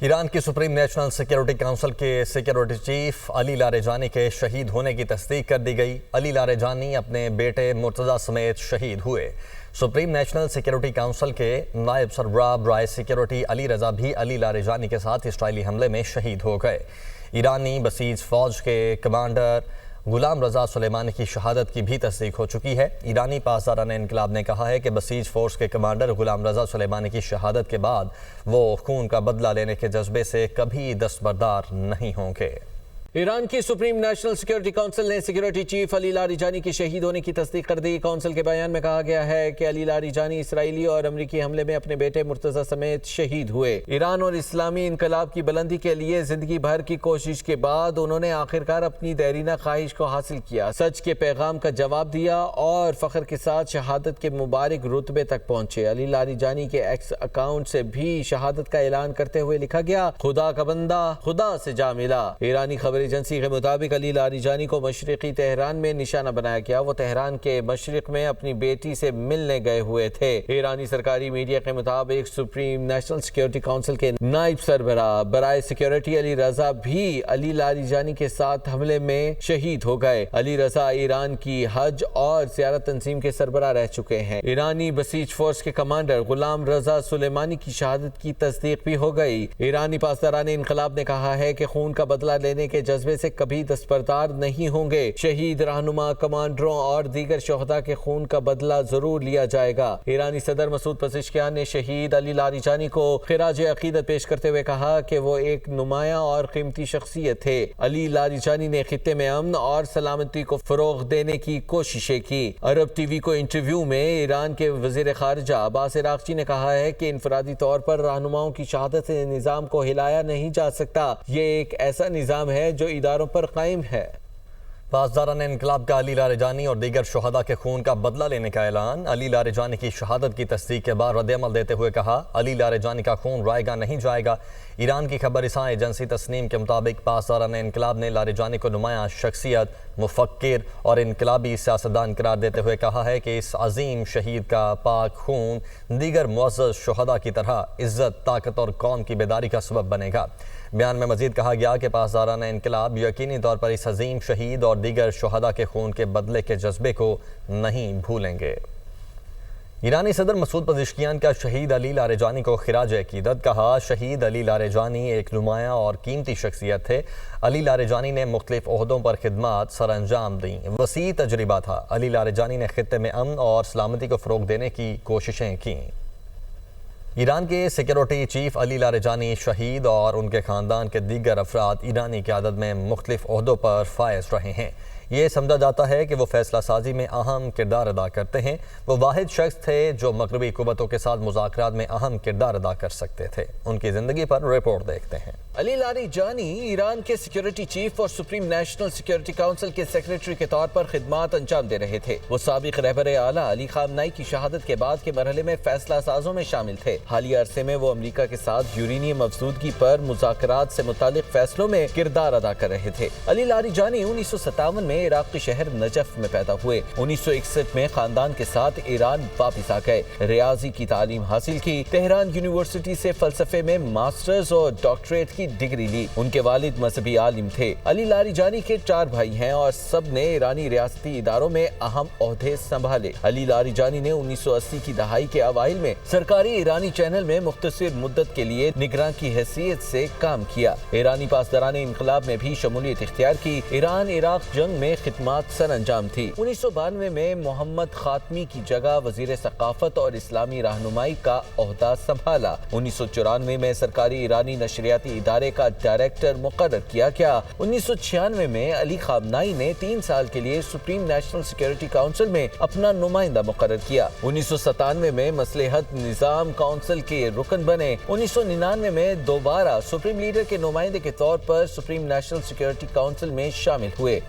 ایران کی supreme national security council کے security chief علی Larijani کے شہید ہونے کی تصدیق کر دی گئی۔ علی لاریجانی اپنے بیٹے مرتضیٰ سمیت شہید ہوئے۔ سپریم نیشنل سیکیورٹی کونسل کے نائب سربراہ برائے سیکیورٹی علی رضا بھی علی لاریجانی کے ساتھ اسرائیلی حملے میں شہید ہو گئے۔ ایرانی بسیج فوج کے کمانڈر غلام رضا سلیمانی کی شہادت کی بھی تصدیق ہو چکی ہے۔ ایرانی پاسداران انقلاب نے کہا ہے کہ بسیج فورس کے کمانڈر غلام رضا سلیمانی کی شہادت کے بعد وہ خون کا بدلہ لینے کے جذبے سے کبھی دستبردار نہیں ہوں گے۔ ایران کی سپریم نیشنل سیکیورٹی کونسل نے سیکیورٹی چیف علی لاریجانی کی شہید ہونے کی تصدیق کر دی۔ کونسل کے بیان میں کہا گیا ہے کہ علی لاریجانی اسرائیلی اور امریکی حملے میں اپنے بیٹے مرتضیٰ سمیت شہید ہوئے۔ ایران اور اسلامی انقلاب کی بلندی کے لیے زندگی بھر کی کوشش کے بعد انہوں نے آخرکار اپنی دیرینہ خواہش کو حاصل کیا، سچ کے پیغام کا جواب دیا اور فخر کے ساتھ شہادت کے مبارک رتبے تک پہنچے۔ علی لاریجانی کے ایکس اکاؤنٹ سے بھی شہادت کا اعلان کرتے ہوئے لکھا گیا، خدا کا بندہ خدا سے جا ملا۔ ایرانی خبر ایجنسی کے مطابق علی لاریجانی کو مشرقی تہران میں نشانہ بنایا گیا۔ وہ تہران کے مشرق میں اپنی بیٹی سے ملنے گئے ہوئے تھے۔ ایرانی سرکاری میڈیا کے مطابق سپریم نیشنل سیکیورٹی کونسل کے نائب سربراہ برائے سیکیورٹی علی رضا بھی علی لاریجانی کے ساتھ حملے میں شہید ہو گئے۔ علی رضا ایران کی حج اور زیارت تنظیم کے سربراہ رہ چکے ہیں۔ ایرانی بسیج فورس کے کمانڈر غلام رضا سلیمانی کی شہادت کی تصدیق بھی ہو گئی۔ ایرانی پاسداران انقلاب نے کہا ہے کہ خون کا بدلہ لینے کے جذبے سے کبھی دستبردار نہیں ہوں گے۔ شہید رہنما، کمانڈروں اور دیگر شہداء کے خون کا بدلہ ضرور لیا جائے گا۔ ایرانی صدر مسعود پزشکیان نے شہید علی لاریجانی کو خراج عقیدت پیش کرتے ہوئے کہا کہ وہ ایک نمایاں اور قیمتی شخصیت تھے۔ علی لاریجانی نے خطے میں امن اور سلامتی کو فروغ دینے کی کوششیں کی۔ عرب ٹی وی کو انٹرویو میں ایران کے وزیر خارجہ عباس عراقچی نے کہا ہے کہ انفرادی طور پر رہنماؤں کی شہادت سے نظام کو ہلایا نہیں جا سکتا۔ یہ ایک ایسا نظام ہے جو اداروں پر قائم ہے۔ پاسداران انقلاب کا علی لاریجانی اور دیگر شہداء کے خون کا بدلہ لینے کا اعلان۔ علی لاریجانی کی شہادت کی تصدیق کے بعد رد عمل دیتے ہوئے کہا، علی لاریجانی کا خون رائے گاہ نہیں جائے گا۔ ایران کی خبر رساں ایجنسی تسنیم کے مطابق پاسداران انقلاب نے لاریجانی کو نمایاں شخصیت، مفکر اور انقلابی سیاستدان قرار دیتے ہوئے کہا ہے کہ اس عظیم شہید کا پاک خون دیگر معزز شہداء کی طرح عزت، طاقت اور قوم کی بیداری کا سبب بنے گا۔ بیان میں مزید کہا گیا کہ پاسداران انقلاب یقینی طور پر اس عظیم شہید اور دیگر شہداء کے خون کے بدلے کے جذبے کو نہیں بھولیں گے۔ ایرانی صدر مسعود پزشکیان کا شہید علی لاریجانی کو خراج عقیدت کہا، شہید علی لاریجانی ایک نمایاں اور قیمتی شخصیت تھے۔ علی لاریجانی نے مختلف عہدوں پر خدمات سر انجام دیں، وسیع تجربہ تھا۔ علی لاریجانی نے خطے میں امن اور سلامتی کو فروغ دینے کی کوششیں کیں۔ ایران کے سیکیورٹی چیف علی لاریجانی شہید اور ان کے خاندان کے دیگر افراد ایرانی قیادت میں مختلف عہدوں پر فائز رہے ہیں۔ یہ سمجھا جاتا ہے کہ وہ فیصلہ سازی میں اہم کردار ادا کرتے ہیں۔ وہ واحد شخص تھے جو مغربی قوتوں کے ساتھ مذاکرات میں اہم کردار ادا کر سکتے تھے۔ ان کی زندگی پر رپورٹ دیکھتے ہیں۔ علی لاریجانی ایران کے سیکیورٹی چیف اور سپریم نیشنل سیکیورٹی کونسل کے سیکریٹری کے طور پر خدمات انجام دے رہے تھے۔ وہ سابق رہبر اعلیٰ علی خامنئی کی شہادت کے بعد کے مرحلے میں فیصلہ سازوں میں شامل تھے۔ حالیہ عرصے میں وہ امریکہ کے ساتھ یورینیم افزودگی پر مذاکرات سے متعلق فیصلوں میں کردار ادا کر رہے تھے۔ علی لاریجانی 1957 میں عراق کے شہر نجف میں پیدا ہوئے۔ 1961 میں خاندان کے ساتھ ایران واپس آ گئے۔ ریاضی کی تعلیم حاصل کی۔ تہران یونیورسٹی سے فلسفے میں ماسٹرز اور ڈاکٹریٹ کی ڈگری لی۔ ان کے والد مذہبی عالم تھے۔ علی لاریجانی کے 4 بھائی ہیں اور سب نے ایرانی ریاستی اداروں میں اہم عہدے سنبھالے۔ علی لاریجانی نے 1980 کی دہائی کے اوائل میں سرکاری ایرانی چینل میں مختصر مدت کے لیے نگراں کی حیثیت سے کام کیا۔ ایرانی پاسداران انقلاب میں بھی شمولیت اختیار کی۔ ایران عراق جنگ میں خدمات سر انجام تھی۔ 1992 میں محمد خاتمی کی جگہ وزیر ثقافت اور اسلامی رہنمائی کا عہدہ سنبھالا۔ 1994 میں سرکاری ایرانی نشریاتی ادارے کا ڈائریکٹر مقرر کیا گیا۔ 1996 میں علی خامنئی نے 3 سال کے لیے سپریم نیشنل سیکیورٹی کونسل میں اپنا نمائندہ مقرر کیا۔ 1997 میں مصلحت نظام کونسل کے رکن بنے۔ 1999 میں دوبارہ سپریم لیڈر کے نمائندے کے طور پر سپریم نیشنل سیکیورٹی کونسل میں شامل ہوئے۔